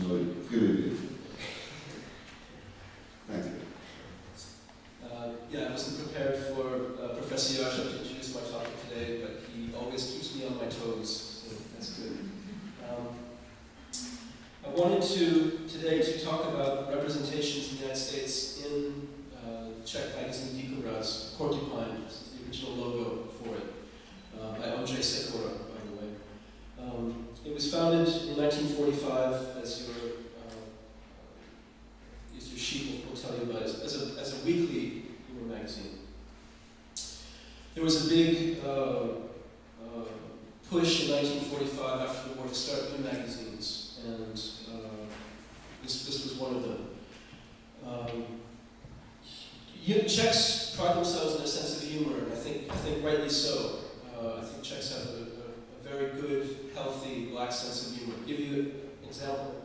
privilegiert. Thank you. Yeah, I wasn't prepared for Professor Yasha to introduce my topic today, but he always keeps me on my toes, so that's good. I wanted today to talk about representations in the United States in Czech magazine Díkobraz, Porcupine, this is the original logo for it, by Ondřej Sekora, by the way. It was founded in 1945, as your sheet will tell you about it, as a weekly humor magazine. There was a big push in 1945 after the war to start new magazines, and this was one of them. Czechs pride themselves in a sense of humor, and I think rightly so. I think Czechs have a very good, healthy, black sense of humor. I'll give you an example.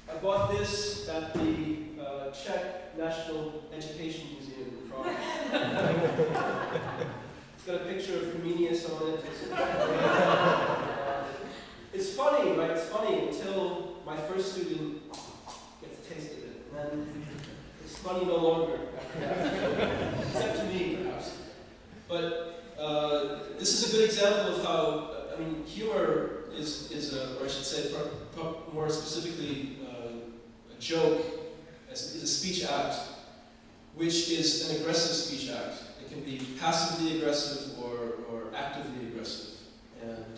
I bought this at the Czech National Education Museum in Prague. It's got a picture of Comenius on it. It's funny, right? It's funny until my first student gets a taste of it. And then it's funny no longer after that. Except to me, perhaps. But this is a good example of how, humor is or I should say, more specifically, a joke is a speech act, which is an aggressive speech act. It can be passively aggressive or actively aggressive. And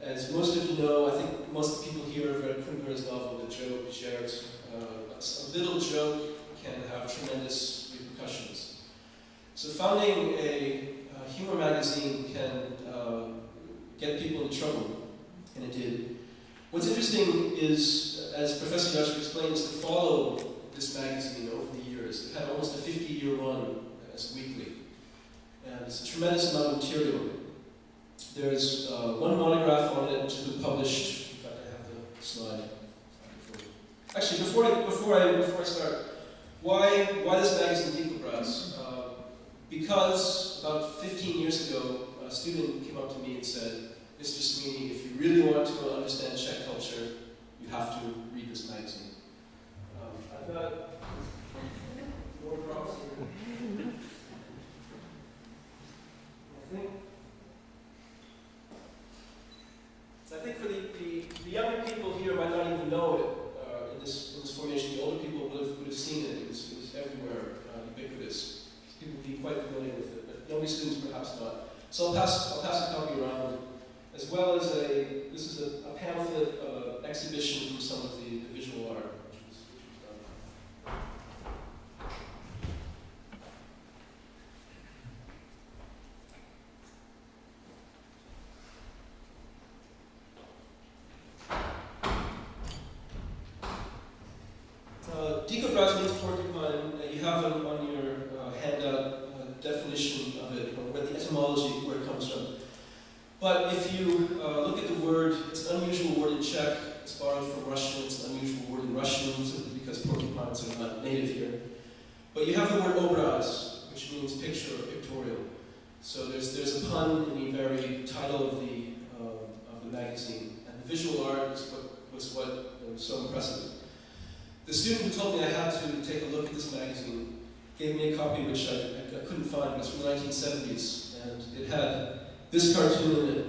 as most of you know, I think most people here have read Kruger's novel, The Joke, Gert. A little joke can have tremendous repercussions. So founding a humor magazine can get people into trouble, and it did. What's interesting is, as Professor Yashka explains, to follow this magazine over the years. It had almost a 50-year run as weekly, and it's a tremendous amount of material. There's one monograph on it to be published. In fact, I have the slide. Actually, before I start, why this magazine Díkobraz? Because about 15 years ago, a student came up to me and said, "Mr. Sweney, if you really want to understand Czech culture, you have to read this magazine." I've got more props here. I think for the younger people here might not even know it in this formation. The older people would have seen it. It was everywhere, ubiquitous. People would be quite familiar with it, but younger students perhaps not. So I'll pass a copy around, as well as this is a pamphlet exhibition from some of the visual art. Díkobraz means porcupine. You have on your handout definition of it, or where the etymology, where it comes from. But if you look at the word, it's an unusual word in Czech. It's borrowed from Russian. It's an unusual word in Russian simply because porcupines are not native here. But you have the word obraz, which means picture or pictorial. So there's a pun in the very title of the magazine, and the visual art was what was so impressive. The student who told me I had to take a look at this magazine gave me a copy which I couldn't find. It was from the 1970s, and it had this cartoon in it,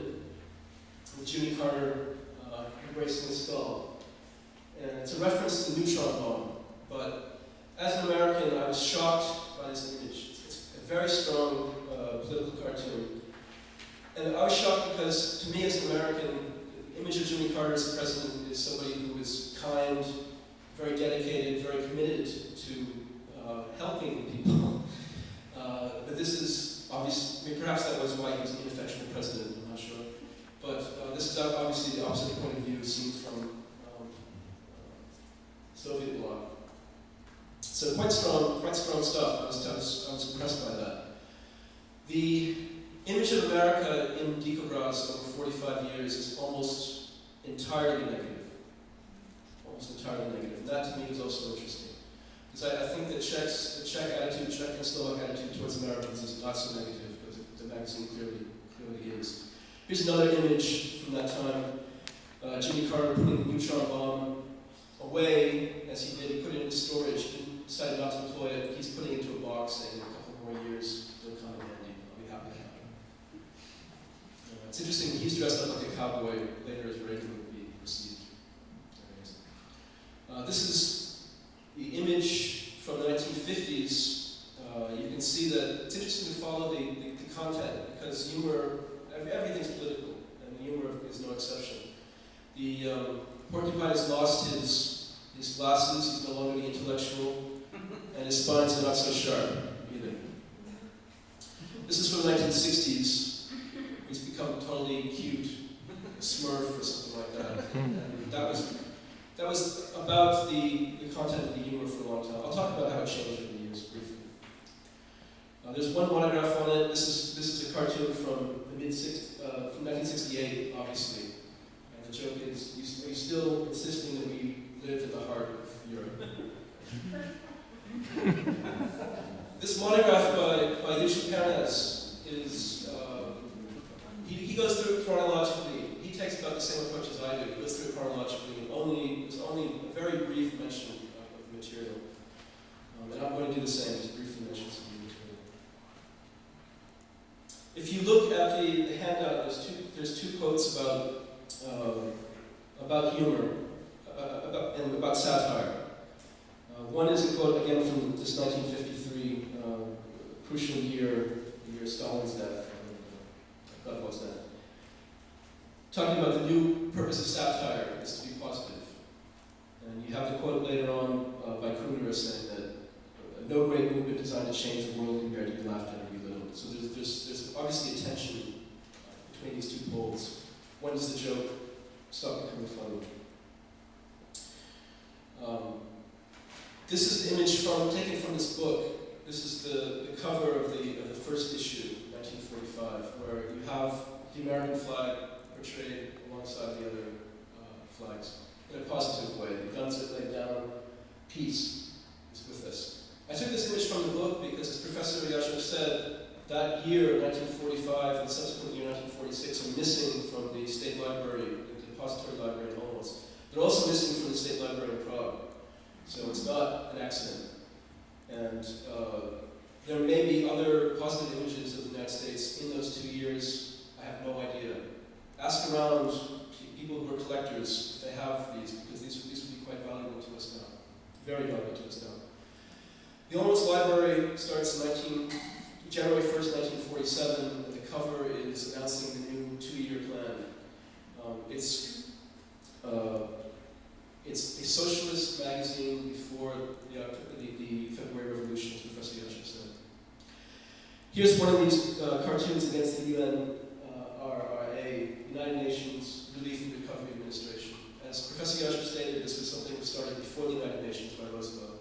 with Jimmy Carter embracing a skull. And it's a reference to the neutron bomb, but as an American, I was shocked by this image. It's a very strong political cartoon. And I was shocked because, to me as an American, the image of Jimmy Carter as a president is somebody who is kind, very dedicated, very committed to helping people. But this is obviously, perhaps that was why he was an ineffectual president, I'm not sure. But this is obviously the opposite point of view seen from Soviet bloc. So quite strong stuff. I was impressed by that. The image of America in Díkobraz over 45 years is almost entirely negative. Entirely negative. And that to me is also interesting. Because I think that the Czech attitude, Czech and Slovak attitude towards Americans is not so negative, because it the magazine clearly is. Here's another image from that time. Jimmy Carter putting the neutron bomb away. As he did, he put it into storage. He decided not to deploy it. He's putting it into a box, saying in a couple more years, it'll come in handy. I'll be happy to have it. It's interesting, he's dressed up like a cowboy later as Reagan would be received. This is the image from the 1950s. You can see that it's interesting to follow the content, because humor, everything's political, and humor is no exception. The porcupine has lost his glasses, he's no longer the intellectual, and his spines are not so sharp either. This is from the 1960s. He's become totally cute, a Smurf or something like that. And that was about the content of the humor for a long time. I'll talk about how it changed over the years briefly. There's one monograph on it. This is a cartoon from the from 1968, obviously. And the joke is, he's still insisting that we live in the heart of Europe. This monograph by Lucian Perez is, he goes through it chronologically. He takes about the same approach as I do. He goes through it chronologically. There's only a very brief mention of the material. And I'm going to do the same, just briefly mention some of the material. If you look at the handout, there's two quotes about humor and about satire. One is a quote, again, from this 1953 crucial year, the year of Stalin's death. God was that. Talking about the new purpose of satire is to be positive. And you have the quote later on by Kruger saying that no great movement designed to change the world can bear to be laughed at or belittled. So there's obviously a tension between these two poles. When does the joke stop becoming funny? This is the image taken from this book. This is the cover of the first issue, 1945, where you have the American flag portrayed alongside the other flags in a positive way. The guns are laid down, peace is with us. I took this image from the book because, as Professor Yashov said, that year, 1945, and subsequent year, 1946, are missing from the State Library, the Depository Library in Olmos. They're also missing from the State Library in Prague. So it's not an accident. And there may be other positive images of the United States in those 2 years. I have no idea. Ask around people who are collectors if they have these, because these would be quite valuable to us now. Very valuable to us now. The Olmos Library starts January 1st, 1947, and the cover is announcing the new 2-year plan. It's a socialist magazine before the February Revolution, as Professor Yashov said. Here's one of these cartoons against the UNRRA, United Nations Relief and Recovery Administration. As Professor Yashov stated, this was something that started before the United Nations by Roosevelt.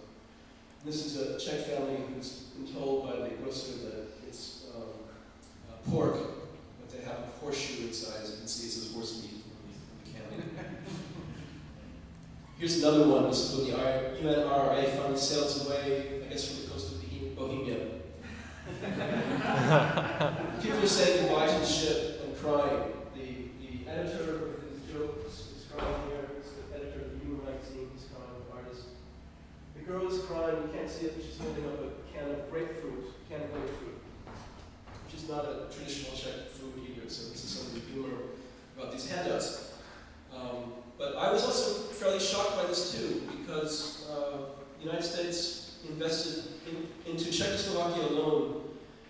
And this is a Czech family who's been told by the grocer that it's pork, but they have a horseshoe inside. As you can see, it says horse meat on the can. Here's another one. This is when the UNRRA finally sails away, I guess, from the coast of Bohemia. People are saying goodbye to the ship and crying. The editor of his jokes is crying here. It's the editor of the humor magazine. He's crying, the artist. The girl is crying. You can't see it, but she's holding up a can of grapefruit, which is not a traditional Czech food either. So this is some of the humor about these handouts. But I was also fairly shocked by this too, because the United States invested into Czechoslovakia alone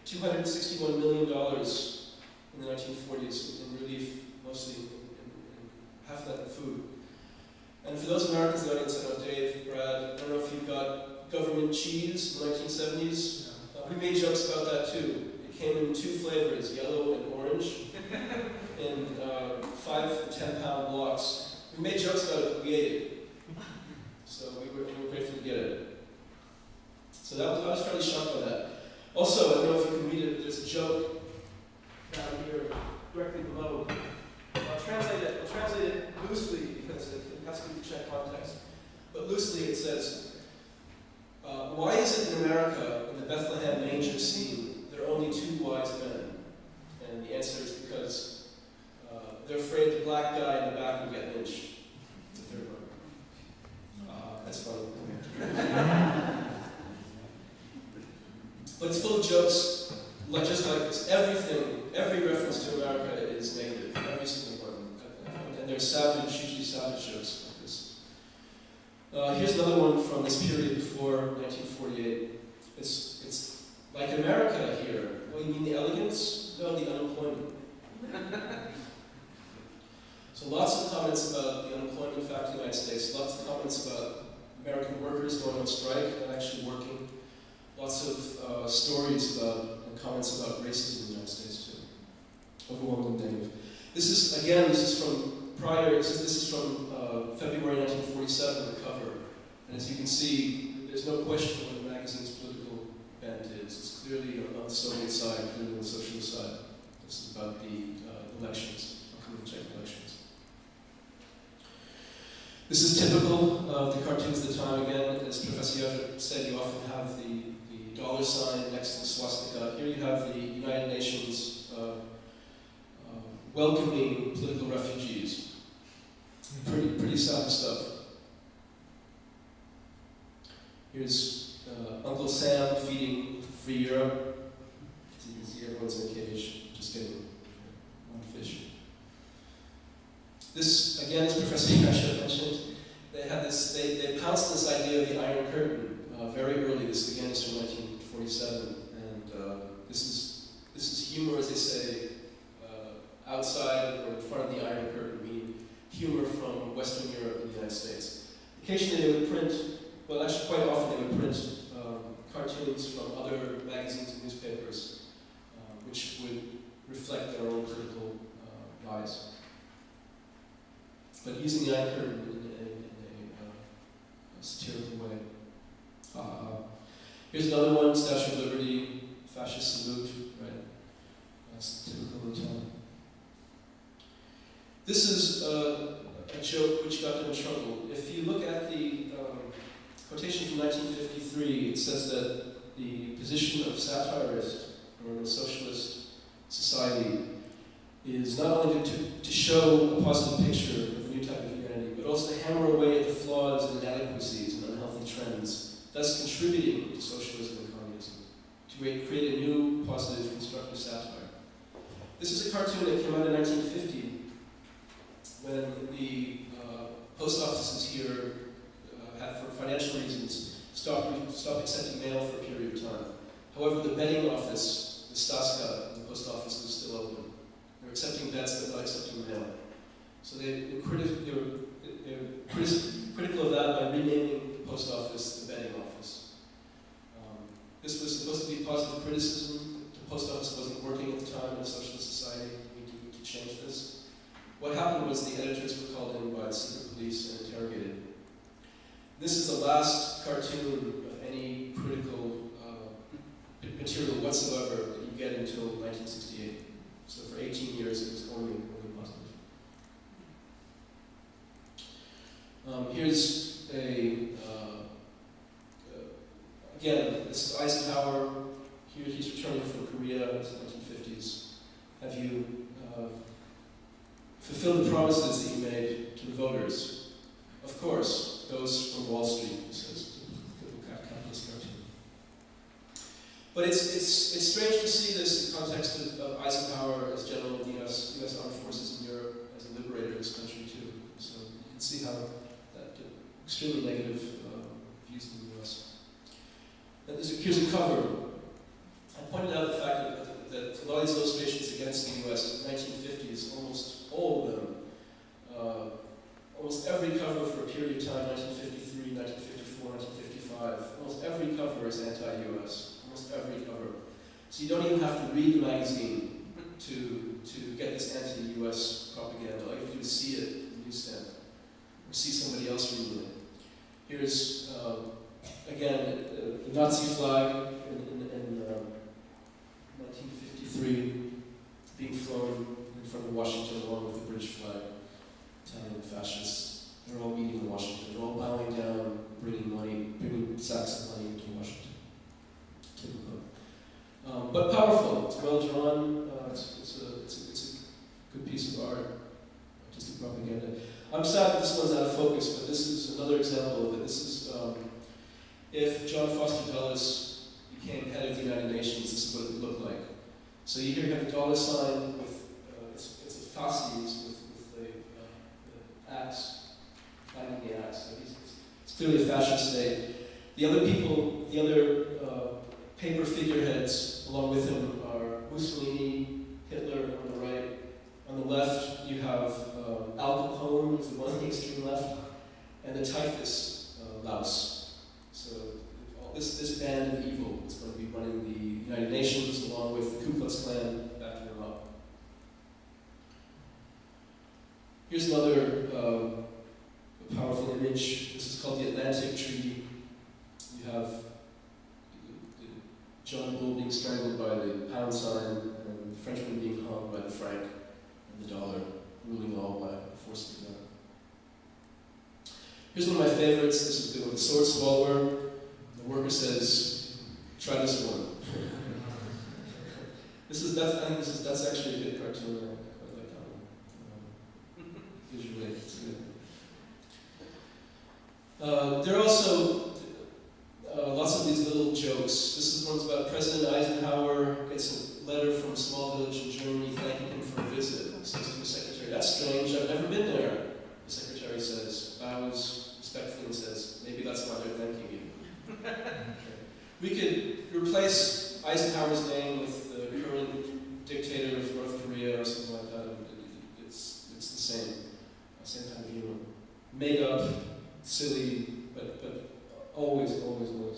$261 million in the 1940s in relief, mostly in half that in food. And for those Americans in the audience, I know Dave, Brad, I don't know if you've got government cheese in the 1970s. We made jokes about that too. It came in 2 flavors, yellow and orange, in 5 and 10 pound blocks. We made jokes about it, but we ate it. So we were grateful to get it. So I was fairly shocked by that. Also, I don't know if you can read it, but there's a joke down here, directly below. I'll translate it loosely because it has to be the Czech context. But loosely it says, why is it in America, in the Bethlehem manger scene, there are only 2 wise men? And the answer is because they're afraid the black guy in the back will get lynched. The third one. That's funny. But it's full of jokes, just like this. Every reference to America is negative. Every single one. And they're savage, hugely savage jokes like this. Here's another one from this period before 1948. It's like America here. Well, you mean the elegance? No, the unemployment. So lots of comments about the unemployment fact in the United States, lots of comments about American workers going on strike and actually working, lots of stories about and comments about racism in the United States too. Overwhelmingly negative. This is from February 1947, the cover. And as you can see, there's no question what the magazine's political bent is. It's clearly on the Soviet side, clearly on the socialist side. This is about the elections, upcoming Czech elections. This is typical of the cartoons of the time again. As Professor Yadra said, you often have the dollar sign next to the swastika. Here you have the United Nations welcoming political refugees. Pretty sad stuff. Here's Uncle Sam feeding Free Europe. As you can see, everyone's in a cage, just getting one fish. This, again, as Professor Yasha mentioned, they pounced this idea of the Iron Curtain very early. This, again, is from 1947. And this is humor, as they say, outside or in front of the Iron Curtain, meaning humor from Western Europe and the United States. Occasionally they would print, well actually quite often they would print cartoons from other magazines and newspapers which would reflect their own political lies. But using the Iron Curtain in a satirical way. Here's another one, Statue of Liberty, fascist salute, right? That's typical of the time. This is a joke which got them in trouble. If you look at the quotation from 1953, it says that the position of satirist or in a socialist society is not only to show a positive picture of a new type of humanity, but also to hammer away at the flaws and inadequacies and unhealthy trends, thus contributing to socialism and communism, to create a new, positive, constructive satire. This is a cartoon that came out in 1950 when the post offices here had, for financial reasons, stopped accepting mail for a period of time. However, the betting office, the Staska, the post office, was still open. They were accepting bets but not accepting mail. So they were critical of that by renaming the post office the betting office. This was supposed to be positive criticism. The post office wasn't working at the time in a socialist society. We need to change this. What happened was the editors were called in by the secret police and interrogated. This is the last cartoon of any critical material whatsoever that you get until 1968. So for 18 years it was only positive. Here's again, this is Eisenhower. Here he's returning from Korea, it's the 1950s. Have you fulfilled the promises that you made to the voters? Of course, those from Wall Street, he says, typical capitalist cartoon. But it's strange to see this in the context of Eisenhower as general of the US Armed Forces in Europe, as a liberator of this country too. So you can see how that extremely negative views in the US. And here's a cover. I pointed out the fact that a lot of these illustrations against the US in the 1950s, almost all of them, almost every cover for a period of time, 1953, 1954, 1955, almost every cover is anti-US, almost every cover. So you don't even have to read the magazine to get this anti-US propaganda. All you have to do is see it in the newsstand, or see somebody else reading it. Here's, again, the Nazi flag in 1953 being flown in front of Washington along with the British flag. Italian fascists, they're all meeting in Washington. They're all bowing down, bringing money, bringing sacks of money into Washington. Typical. But powerful. It's well drawn. It's a focus, but this is another example of it. This is if John Foster Dulles became head of the United Nations, this is what it would look like. So you here have a dollar sign with, it's a fasces with the axe, finding the axe. So it's clearly a fashion state. The other people, the other paper figureheads along with him are Mussolini, Hitler on the right. On the left, you have Al Capone, who's the one on the extreme left, and the typhus louse. So this band of evil is going to be running the United Nations along with the Ku Klux Klan backing them up. Here's another powerful image. This is called the Atlantic Treaty. You have John Bull being strangled by the pound sign, and the Frenchman being hung by the franc, and the dollar ruling all by the force of the gun. Here's one of my favorites. This is the sword swallower. The worker says, "Try this one." That's actually a good cartoon. I quite like that one. Visually, it's good. There are also lots of these little jokes. This is one's about President Eisenhower gets a letter from a small village in Germany thanking him for a visit. He says to the secretary, "That's strange, I've never been there." The secretary says, bows respectfully and says, "Maybe that's why they're thanking you." We could replace Eisenhower's name with the current dictator of North Korea or something like that. It's the same kind of humor. Made up, silly, but always linked.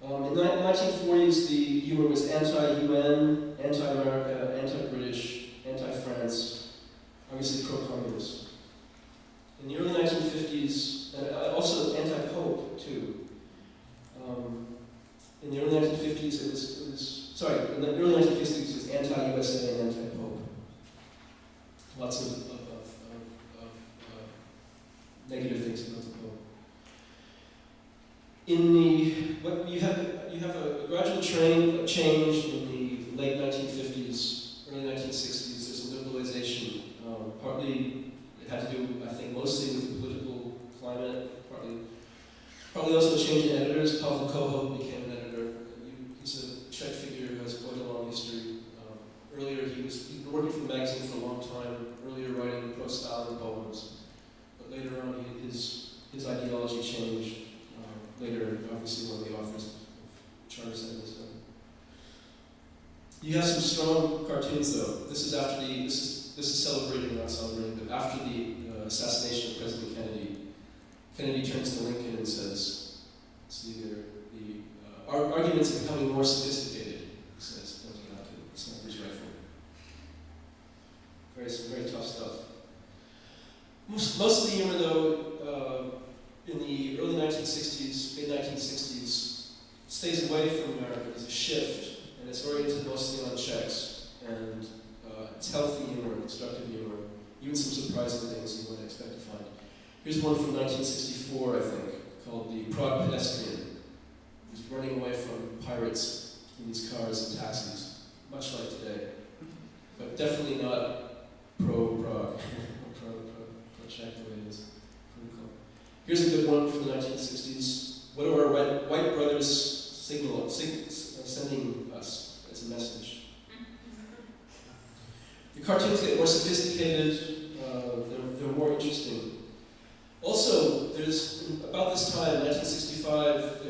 In the 1940s, the humor was anti-UN, anti-America, anti-British, anti-France, obviously pro-communist. In the early 1950s, and also anti-Pope too. In the early 1950s, in the early 1950s, it was anti-USA and anti-Pope. Lots of negative things about the Pope. You have a gradual change in the late 1950s, early 1960s. There's a liberalization. Partly it had to do, I think, mostly with the political climate. Probably also a change in editors. Pavel Koho became an editor. He's a Czech figure who has quite a long history. Earlier, he'd been working for the magazine for a long time. Earlier, writing pro-Stalin poems. But later on, his ideology changed. Later, obviously, one of the authors of Charter 77. You have some strong cartoons, though. This is celebrating, not celebrating, but after the assassination of President Kennedy, Kennedy turns to Lincoln and says, "The arguments are becoming more sophisticated," he says, pointing out to the sniper's rifle. Very tough stuff. Most of the humor, though, in the early 1960s, mid-1960s, stays away from America. There's a shift, and it's oriented mostly on Czechs, and it's healthy humor, constructive humor, even some surprising things you wouldn't expect to find. Here's one from 1964, I think, called The Prague Pedestrian. He's running away from pirates in these cars and taxis, much like today, but definitely not pro-Prague, pro-Czech the way it is. Pretty cool. Here's a good one from the 1960s. What are our white brothers sending us as a message? The cartoons get more sophisticated, they're more interesting. Also, there's, about this time, 1965, for the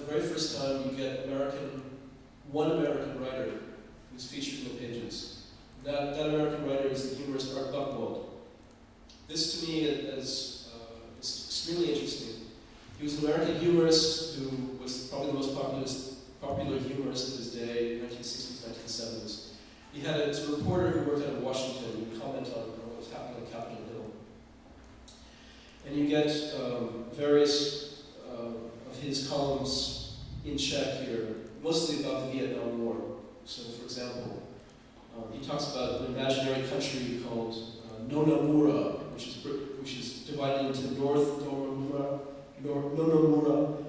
very first time, you get one American writer who's featured in the pages. That American writer is the humorist Art Buchwald. This, to me, is extremely interesting. He was an American humorist who was probably the most popular humorist of his day, 1960s, 1970s. He had a reporter who worked out of Washington who would comment on what was happening on Capitol Hill. And you get various of his columns in Czech here, mostly about the Vietnam War. So, for example, he talks about an imaginary country called Nonamura, which is divided into North Nonamura